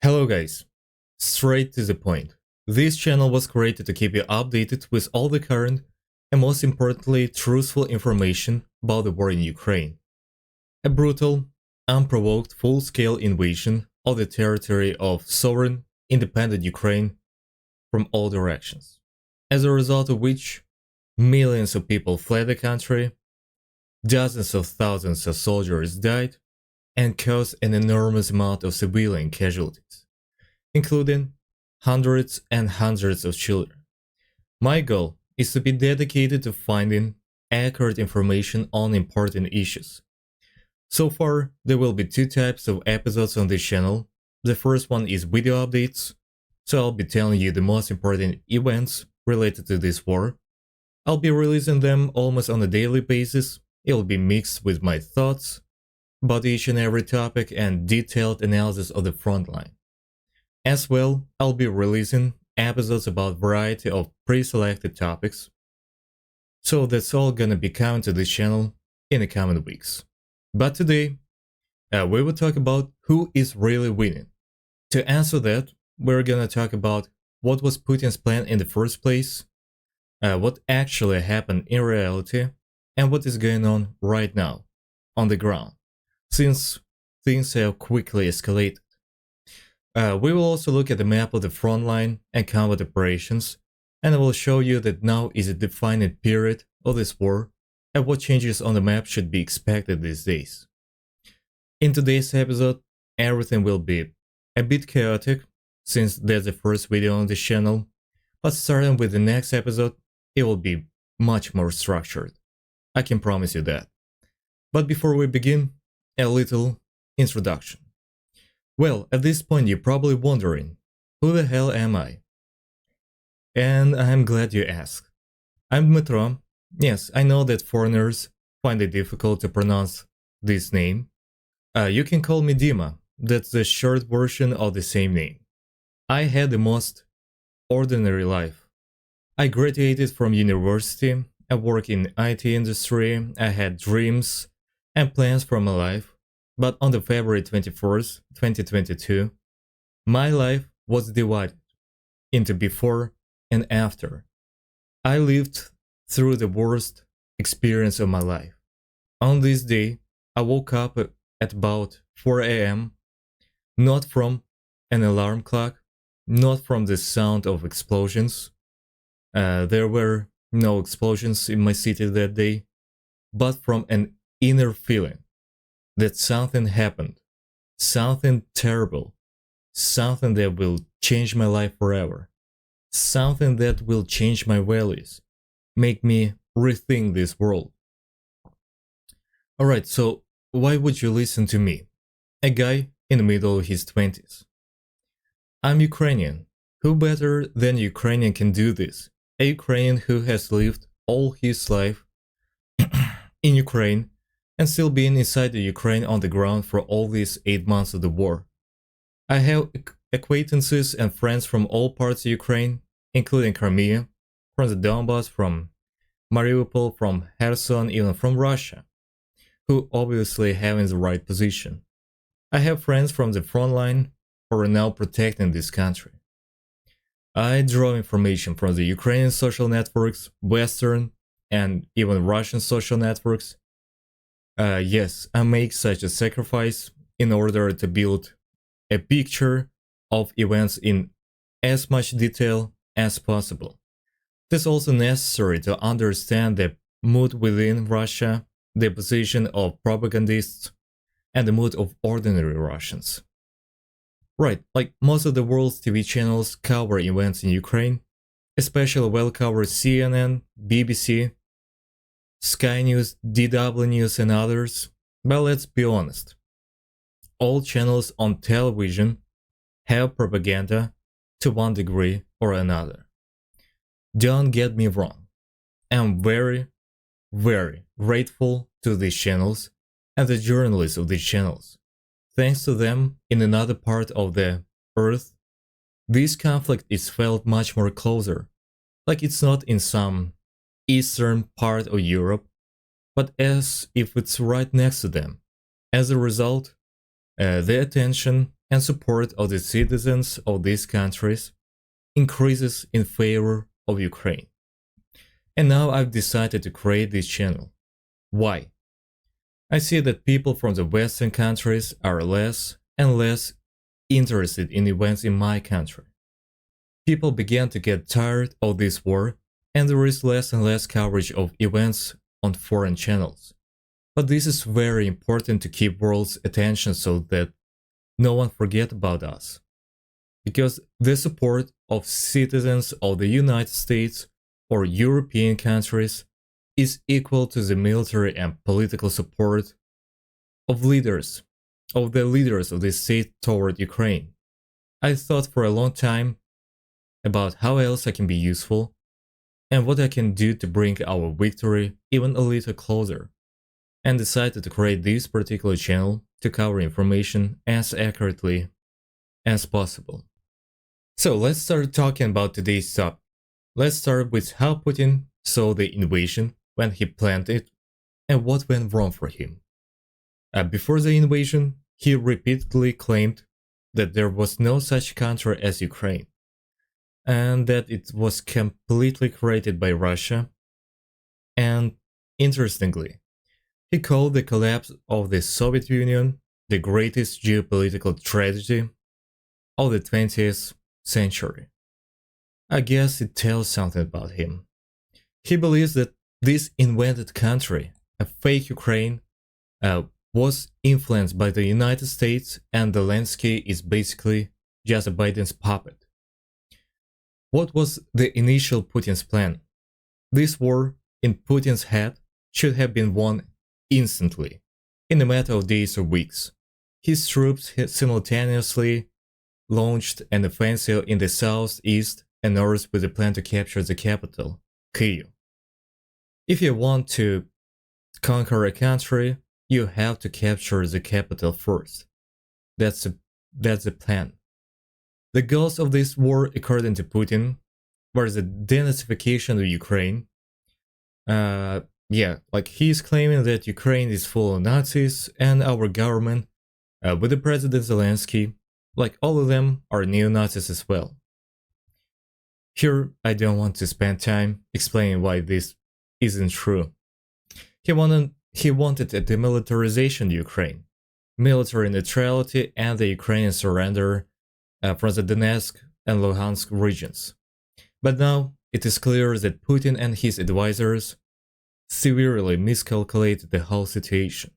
Hello guys, straight to the point. This channel was created to keep you updated with all the current and most importantly truthful information about the war in Ukraine. A brutal, unprovoked full-scale invasion of the territory of sovereign, independent Ukraine from all directions, as a result of which millions of people fled the country, dozens of thousands of soldiers died, and caused an enormous amount of civilian casualties, including hundreds and hundreds of children. My goal is to be dedicated to finding accurate information on important issues. So far, there will be two types of episodes on this channel. The first one is video updates, so I'll be telling you the most important events related to this war. I'll be releasing them almost on a daily basis. It'll be mixed with my thoughts about each and every topic and detailed analysis of the front line. As well, I'll be releasing episodes about a variety of pre-selected topics. So that's all gonna be coming to this channel in the coming weeks. But today, we will talk about who is really winning. To answer that, we're gonna talk about what was Putin's plan in the first place, what actually happened in reality, and what is going on right now on the ground, since things have quickly escalated. We will also look at the map of the front line and combat operations, and I will show you that now is a defining period of this war and what changes on the map should be expected these days. In today's episode, everything will be a bit chaotic, since that's the first video on this channel, but starting with the next episode, it will be much more structured. I can promise you that. But before we begin, a little introduction. Well, at this point you're probably wondering, who the hell am I? And I'm glad you asked. I'm Dmitro. Yes, I know that foreigners find it difficult to pronounce this name. You can call me Dima, that's the short version of the same name. I had the most ordinary life. I graduated from university, I work in IT industry, I had dreams and plans for my life. But on the February 21st, 2022, my life was divided into before and after. I lived through the worst experience of my life. On this day, I woke up at about 4 a.m., not from an alarm clock, not from the sound of explosions. There were no explosions in my city that day, but from an inner feeling that something happened, something terrible, something that will change my life forever, something that will change my values, make me rethink this world. Alright, so why would you listen to me, a guy in the middle of his 20s? I'm Ukrainian. Who better than a Ukrainian can do this? A Ukrainian who has lived all his life in Ukraine and still being inside the Ukraine on the ground for all these 8 months of the war. I have acquaintances and friends from all parts of Ukraine, including Crimea, from the Donbass, from Mariupol, from Kherson, even from Russia, who obviously have in the right position. I have friends from the front line who are now protecting this country. I draw information from the Ukrainian social networks, Western, and even Russian social networks. Yes, I make such a sacrifice in order to build a picture of events in as much detail as possible. It is also necessary to understand the mood within Russia, the position of propagandists, and the mood of ordinary Russians. Right, like most of the world's TV channels cover events in Ukraine, especially well cover CNN, BBC, Sky News, DW News and others, but let's be honest. All channels on television have propaganda to one degree or another. Don't get me wrong. I'm very, very grateful to these channels and the journalists of these channels. Thanks to them, in another part of the earth, this conflict is felt much more closer, like it's not in some eastern part of Europe, but as if it's right next to them. As a result, the attention and support of the citizens of these countries increases in favor of Ukraine. And now I've decided to create this channel. Why? I see that people from the Western countries are less and less interested in events in my country. People began to get tired of this war, and there is less and less coverage of events on foreign channels. But this is very important to keep world's attention so that no one forget about us. Because the support of citizens of the United States or European countries is equal to the military and political support of the leaders of the state toward Ukraine. I thought for a long time about how else I can be useful and what I can do to bring our victory even a little closer, and decided to create this particular channel to cover information as accurately as possible. So let's start talking about today's topic. Let's start with how Putin saw the invasion when he planned it and what went wrong for him. Before the invasion, he repeatedly claimed that there was no such country as Ukraine, and that it was completely created by Russia. And interestingly, he called the collapse of the Soviet Union the greatest geopolitical tragedy of the 20th century. I guess it tells something about him. He believes that this invented country, a fake Ukraine, was influenced by the United States, and Zelensky is basically just a Biden's puppet. What was the initial Putin's plan? This war, in Putin's head, should have been won instantly, in a matter of days or weeks. His troops simultaneously launched an offensive in the southeast and north with a plan to capture the capital, Kyiv. If you want to conquer a country, you have to capture the capital first. That's the plan. The goals of this war, according to Putin, were the denazification of Ukraine. He's claiming that Ukraine is full of Nazis, and our government, with the President Zelensky, like all of them, are neo-Nazis as well. Here, I don't want to spend time explaining why this isn't true. He wanted a demilitarization of Ukraine, military neutrality, and the Ukrainian surrender from the Donetsk and Luhansk regions. But now it is clear that Putin and his advisors severely miscalculated the whole situation.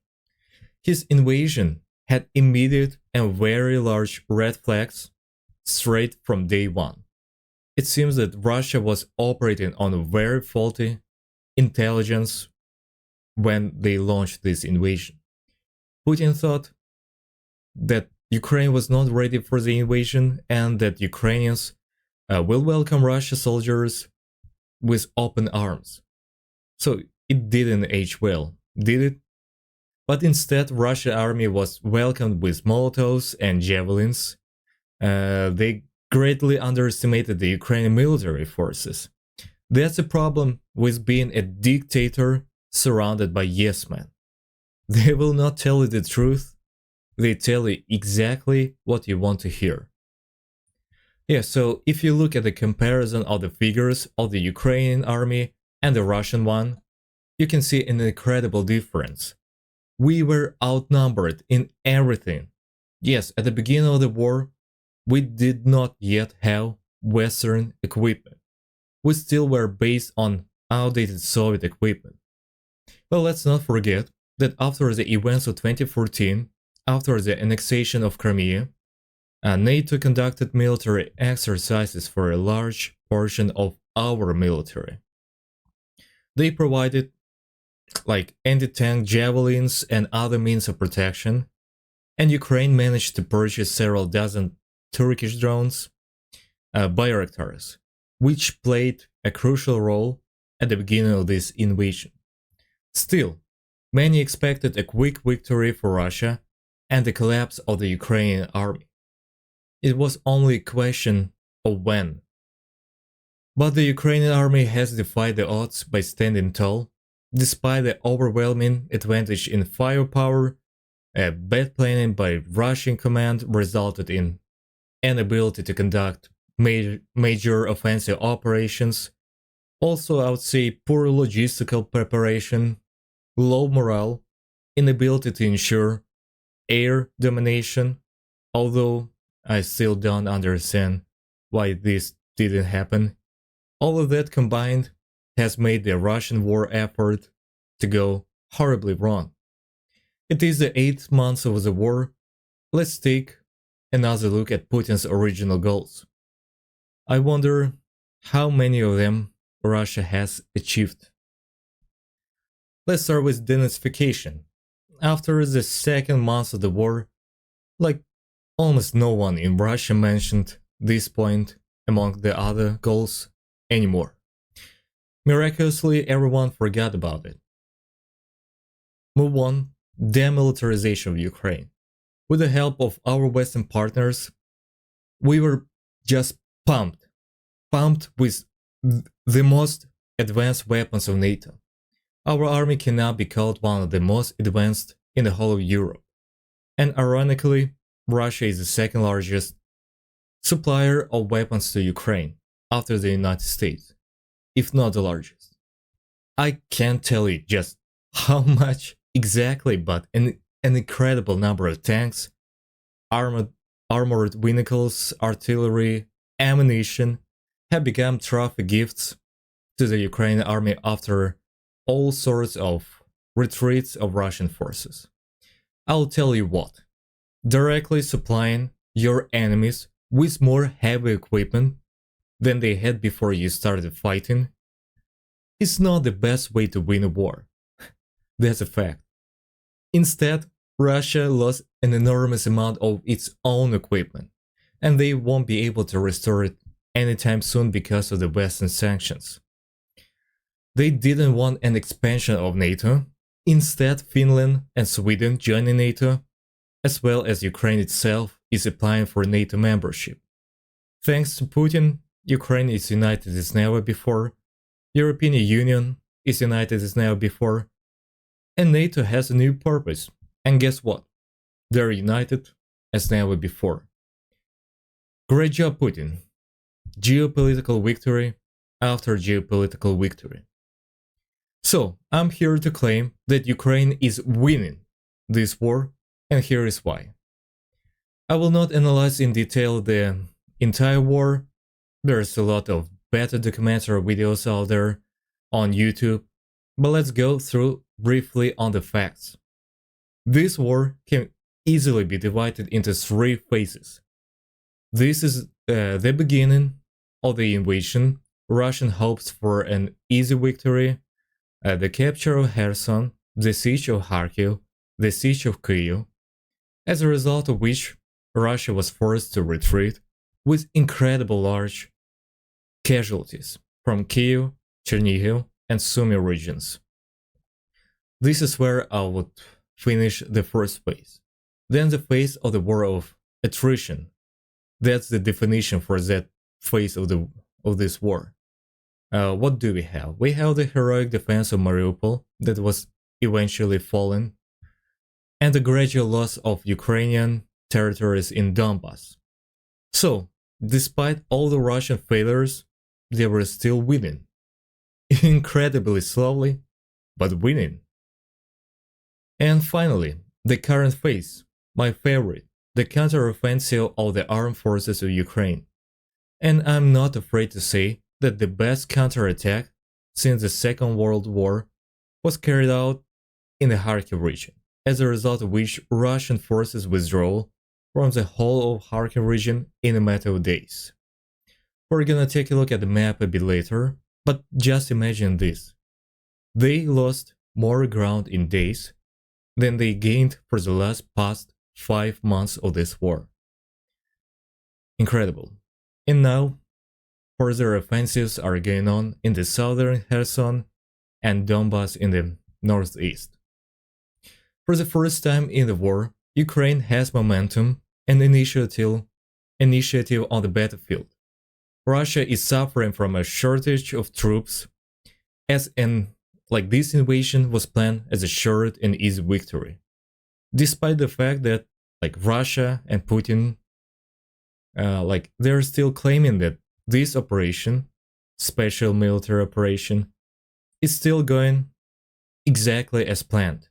His invasion had immediate and very large red flags straight from day one. It seems that Russia was operating on a very faulty intelligence when they launched this invasion. Putin thought that Ukraine was not ready for the invasion and that Ukrainians will welcome Russian soldiers with open arms. So it didn't age well, did it? But instead, Russian army was welcomed with Molotovs and javelins. They greatly underestimated the Ukrainian military forces. That's a problem with being a dictator surrounded by yes men. They will not tell you the truth. They tell you exactly what you want to hear. So if you look at the comparison of the figures of the Ukrainian army and the Russian one, you can see an incredible difference. We were outnumbered in everything. Yes, at the beginning of the war, we did not yet have Western equipment. We still were based on outdated Soviet equipment. But let's not forget that after the events of 2014, after the annexation of Crimea, NATO conducted military exercises for a large portion of our military. They provided anti-tank javelins and other means of protection, and Ukraine managed to purchase several dozen Turkish drones, Bayraktars, which played a crucial role at the beginning of this invasion. Still, many expected a quick victory for Russia and the collapse of the Ukrainian army. It was only a question of when. But the Ukrainian army has defied the odds by standing tall, despite the overwhelming advantage in firepower Bad planning by Russian command resulted in inability to conduct major offensive operations. Also, I would say poor logistical preparation, low morale, inability to ensure air domination, although I still don't understand why this didn't happen. All of that combined has made the Russian war effort to go horribly wrong. It is the 8th month of the war. Let's take another look at Putin's original goals. I wonder how many of them Russia has achieved. Let's start with denazification. After the second month of the war, like almost no one in Russia mentioned this point among the other goals anymore. Miraculously, everyone forgot about it. Move on, demilitarization of Ukraine. With the help of our Western partners, we were just pumped with the most advanced weapons of NATO. Our army cannot be called one of the most advanced in the whole of Europe. And ironically, Russia is the second largest supplier of weapons to Ukraine after the United States, if not the largest. I can't tell you just how much exactly, but an incredible number of tanks, armored vehicles, artillery, ammunition have become trophy gifts to the Ukrainian army after all sorts of retreats of Russian forces. I'll tell you what, directly supplying your enemies with more heavy equipment than they had before you started fighting is not the best way to win a war. That's a fact. Instead, Russia lost an enormous amount of its own equipment, and they won't be able to restore it anytime soon because of the Western sanctions. They didn't want an expansion of NATO. Instead, Finland and Sweden joining NATO, as well as Ukraine itself, is applying for NATO membership. Thanks to Putin, Ukraine is united as never before, European Union is united as never before, and NATO has a new purpose. And guess what? They're united as never before. Great job, Putin. Geopolitical victory after geopolitical victory. So, I'm here to claim that Ukraine is winning this war, and here is why. I will not analyze in detail the entire war. There's a lot of better documentary videos out there on YouTube, but let's go through briefly on the facts. This war can easily be divided into 3 phases. This is the beginning of the invasion, Russian hopes for an easy victory, the capture of Kherson, the siege of Kharkiv, the siege of Kyiv, as a result of which Russia was forced to retreat with incredible large casualties from Kyiv, Chernihiv, and Sumy regions. This is where I would finish the first phase. Then the phase of the war of attrition. That's the definition for that phase of this war. What do we have? We have the heroic defense of Mariupol that was eventually fallen, and the gradual loss of Ukrainian territories in Donbass. So, despite all the Russian failures, they were still winning. Incredibly slowly, but winning. And finally, the current phase, my favorite, the counteroffensive of the armed forces of Ukraine. And I'm not afraid to say that the best counterattack since the Second World War was carried out in the Kharkiv region, as a result of which Russian forces withdrew from the whole of Kharkiv region in a matter of days. We're gonna take a look at the map a bit later, but just imagine this. They lost more ground in days than they gained for the past 5 months of this war. Incredible. And now, further offensives are going on in the southern Kherson and Donbass in the northeast. For the first time in the war, Ukraine has momentum and initiative on the battlefield. Russia is suffering from a shortage of troops, this invasion was planned as a short and easy victory. despite the fact that like Russia and Putin, like they're still claiming that this operation, special military operation, is still going exactly as planned.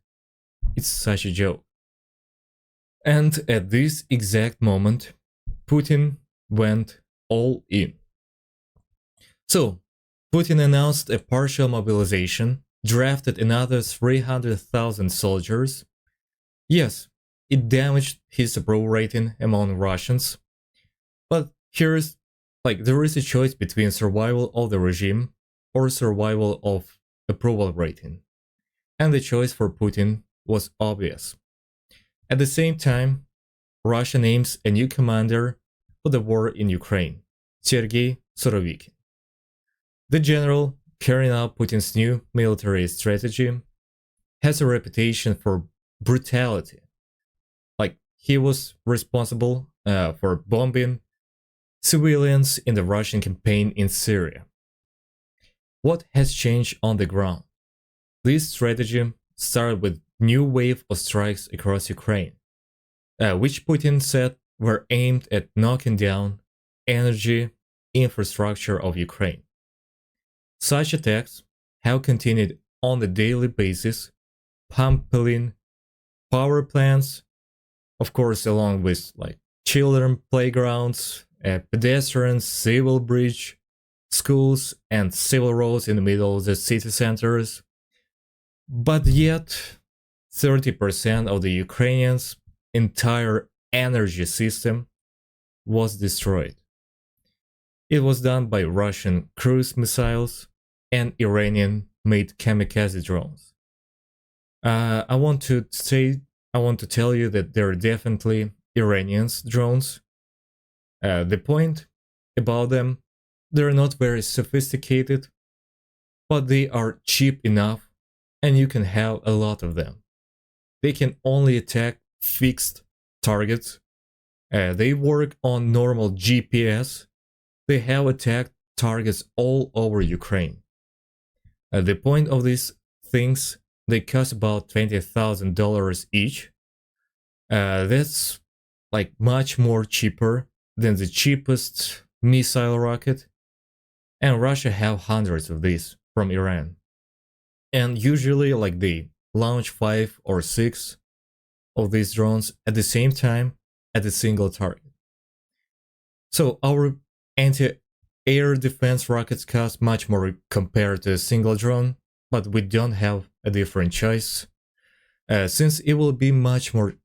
It's such a joke. And at this exact moment, Putin went all in. So, Putin announced a partial mobilization, drafted another 300,000 soldiers. Yes, it damaged his approval rating among Russians, but here's like there is a choice between survival of the regime or survival of approval rating. And the choice for Putin was obvious. At the same time, Russia names a new commander for the war in Ukraine, Sergei Surovikin. The general, carrying out Putin's new military strategy, has a reputation for brutality. Like, he was responsible for bombing civilians in the Russian campaign in Syria. What has changed on the ground? This strategy started with new wave of strikes across Ukraine, which Putin said were aimed at knocking down energy infrastructure of Ukraine. Such attacks have continued on a daily basis, pumping power plants, of course, along with like children playgrounds, pedestrians, civil bridge, schools, and civil roads in the middle of the city centers. But yet, 30% of the Ukrainians' entire energy system was destroyed. It was done by Russian cruise missiles and Iranian-made kamikaze drones. I want to tell you that there are definitely Iranians drones. The point about them, they're not very sophisticated, but they are cheap enough, and you can have a lot of them. They can only attack fixed targets. They work on normal GPS. They have attacked targets all over Ukraine. The point of these things, they cost about $20,000 each. That's like much more cheaper than the cheapest missile rocket. And Russia have hundreds of these from Iran. And usually like they launch 5 or 6 of these drones at the same time at a single target. So our anti-air defense rockets cost much more compared to a single drone, but we don't have a different choice, since it will be much more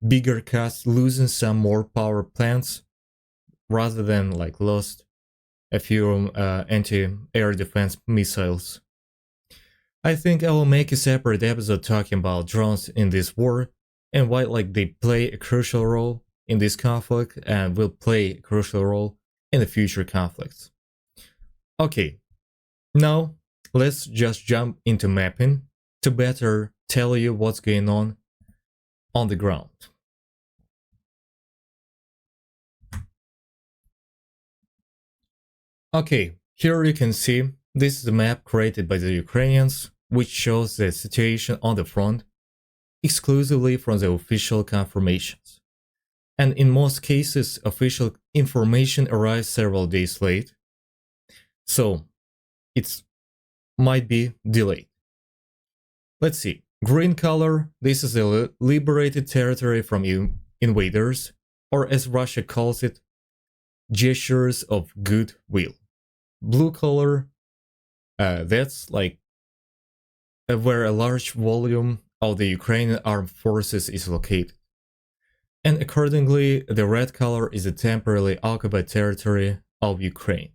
bigger cost losing some more power plants rather than like lost a few anti-air defense missiles. I think I will make a separate episode talking about drones in this war and why like they play a crucial role in this conflict and will play a crucial role in the future conflicts. Okay, now let's just jump into mapping to better tell you what's going on the ground. Okay, here you can see this is the map created by the Ukrainians, which shows the situation on the front exclusively from the official confirmations. And in most cases, official information arrives several days late, so it might be delayed. Let's see. Green color, this is the liberated territory from invaders, or as Russia calls it, gestures of goodwill. Blue color, that's like where a large volume of the Ukrainian armed forces is located. And accordingly, the red color is the temporarily occupied territory of Ukraine.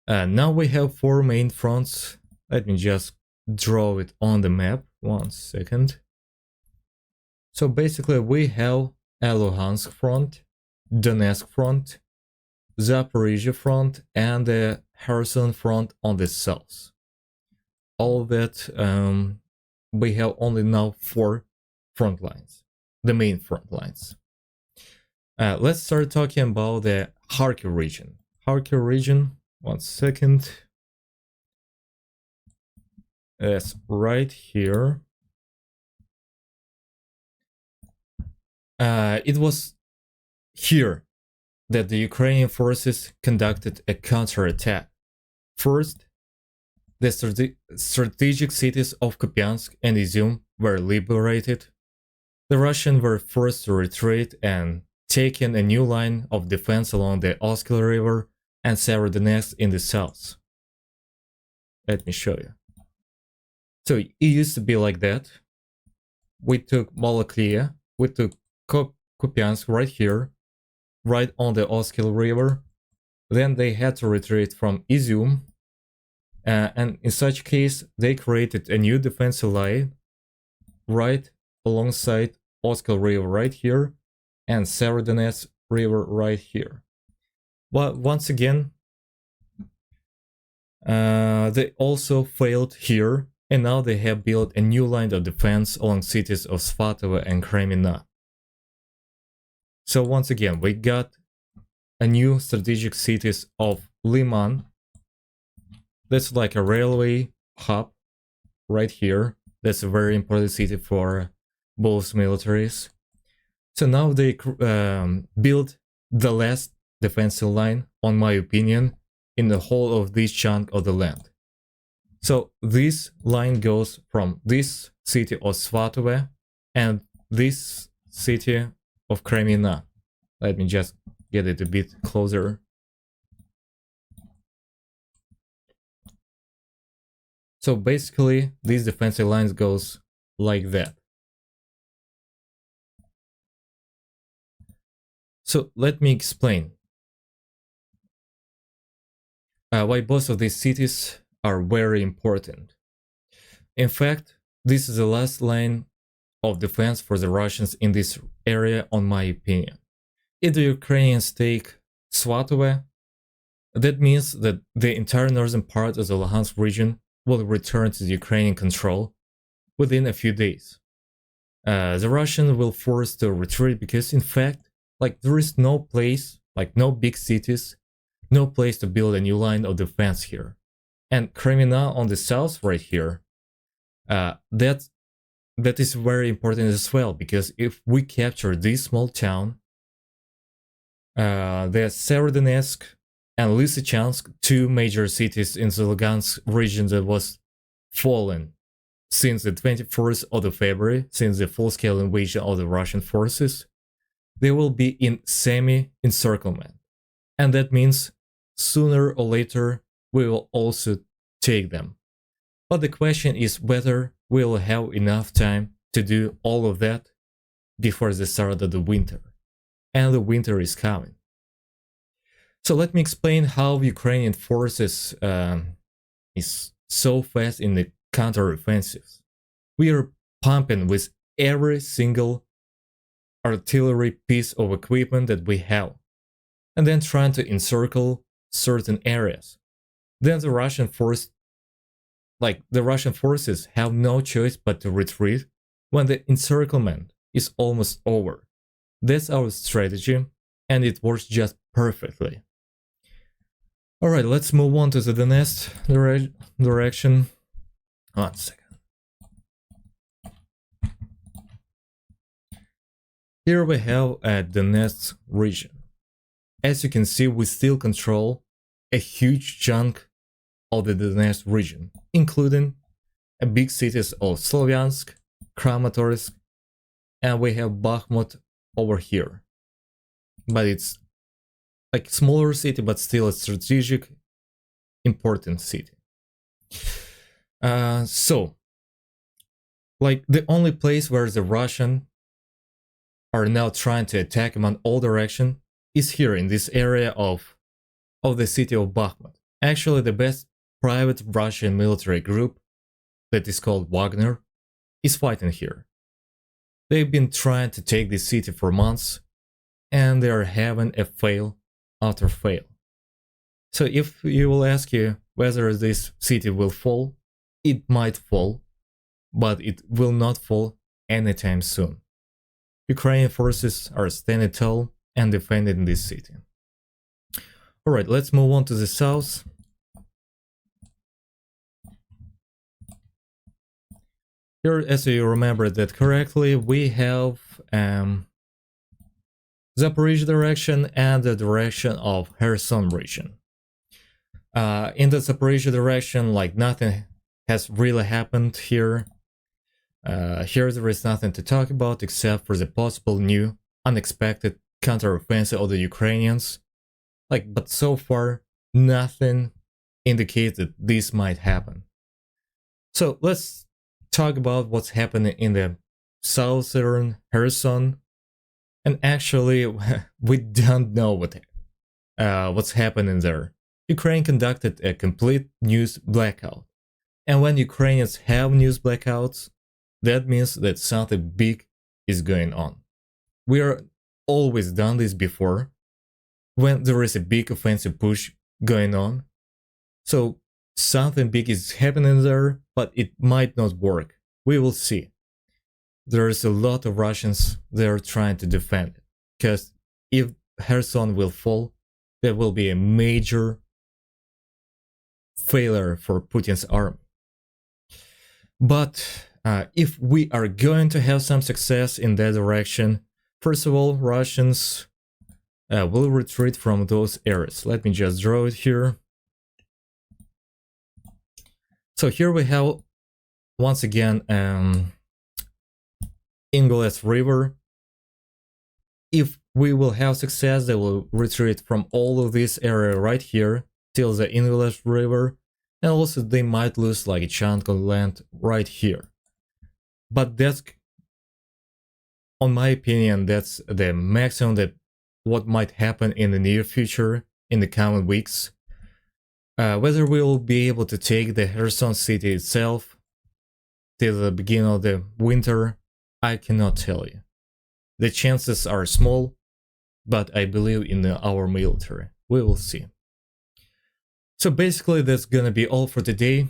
Now we have 4 main fronts. Let me just draw it on the map. 1 second. So basically we have a Luhansk front, Donetsk front, Zaporizhia front, and the Kherson front on the south. All that we have only now 4 front lines, the main front lines. Let's start talking about the Kharkiv region. Kharkiv region, 1 second. That's right here. it was here that the Ukrainian forces conducted a counterattack. First, the strategic cities of Kupiansk and Izium were liberated. The Russians were forced to retreat and taken a new line of defense along the Oskil River and Severodonetsk in the south. Let me show you. So it used to be like that. We took Malaklia, we took Kupiansk right here, right on the Oskil River. Then they had to retreat from Izium, and in such case, they created a new defensive line right alongside Oskil River right here and Severodonetsk River right here. But once again, they also failed here, and now they have built a new line of defense along cities of Svatove and Kremina. So once again, we got a new strategic cities of Liman. That's like a railway hub right here. That's a very important city for both militaries. So now they build the last defensive line, on my opinion, in the whole of this chunk of the land. So this line goes from this city of Svatove and this city of Kremina. Let me just get it a bit closer. So basically, these defensive lines goes like that. So let me explain why both of these cities are very important. In fact, this is the last line of defense for the Russians in this area, on my opinion. If the Ukrainians take Svatove, that means that the entire northern part of the Luhansk region will return to the Ukrainian control within a few days. The Russians will force to retreat because, in fact, like there is no place, like no big cities, no place to build a new line of defense here. And Kremina on the south right here, that is very important as well, because if we capture this small town, the Severodonetsk and Lysychansk, two major cities in the Lugansk region that was fallen since the 21st of February, since the full-scale invasion of the Russian forces, they will be in semi-encirclement. And that means sooner or later we will also take them. But the question is whether we will have enough time to do all of that before the start of the winter. And the winter is coming. So let me explain how Ukrainian forces is so fast in the counter-offensives. We are pumping with every single artillery piece of equipment that we have, and then trying to encircle certain areas. Then the Russian forces have no choice but to retreat when the encirclement is almost over. That's our strategy, and it works just perfectly. Alright, let's move on to the next direction. 1 second. Here we have the Donetsk region. As you can see, we still control a huge chunk of the Donetsk region, including a big cities of Slovyansk, Kramatorsk, and we have Bakhmut over here. But it's like smaller city, but still a strategic, important city. So, like the only place where the Russian are now trying to attack them on all directions is here in this area of the city of Bakhmut. Actually, the best private Russian military group that is called Wagner is fighting here. They've been trying to take this city for months, and they are having a fail after fail. So if you will ask you whether this city will fall, it might fall, but it will not fall anytime soon. Ukrainian forces are standing tall and defending this city. Alright, let's move on to the south. Here, as you remember that correctly, we have Zaporizhzhia direction and the direction of Kherson region. In the Zaporizhzhia direction, like nothing has really happened here. Here there is nothing to talk about except for the possible new, unexpected counteroffensive of the Ukrainians. But so far, nothing indicates that this might happen. So let's talk about what's happening in the southern Kherson. And actually, we don't know what's happening there. Ukraine conducted a complete news blackout. And when Ukrainians have news blackouts, that means that something big is going on. We are always done this before, when there is a big offensive push going on. So something big is happening there, but it might not work. We will see. There's a lot of Russians there trying to defend it, because if Kherson will fall, there will be a major failure for Putin's army. But if we are going to have some success in that direction, first of all, Russians will retreat from those areas. Let me just draw it here. So here we have, once again, Ingles River. If we will have success, they will retreat from all of this area right here till the Ingles River, and also they might lose like a chunk of land right here. But that's, on my opinion, that's the maximum that what might happen in the near future, in the coming weeks. Whether we will be able to take the Kherson city itself till the beginning of the winter, I cannot tell you. The chances are small, but I believe in our military. We will see. So basically, that's gonna be all for today.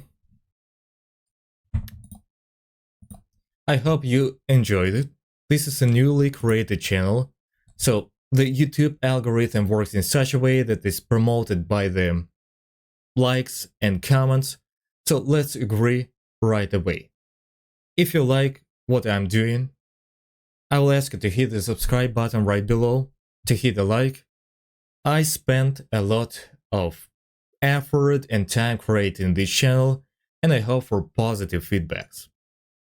I hope you enjoyed it. This is a newly created channel, so the YouTube algorithm works in such a way that it's promoted by the likes and comments, so let's agree right away. If you like what I'm doing, I will ask you to hit the subscribe button right below, to hit a like. I spent a lot of effort and time creating this channel, and I hope for positive feedbacks.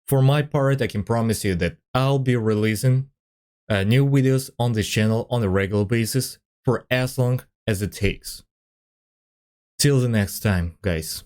For my part, I can promise you that I'll be releasing new videos on this channel on a regular basis for as long as it takes. Till the next time, guys.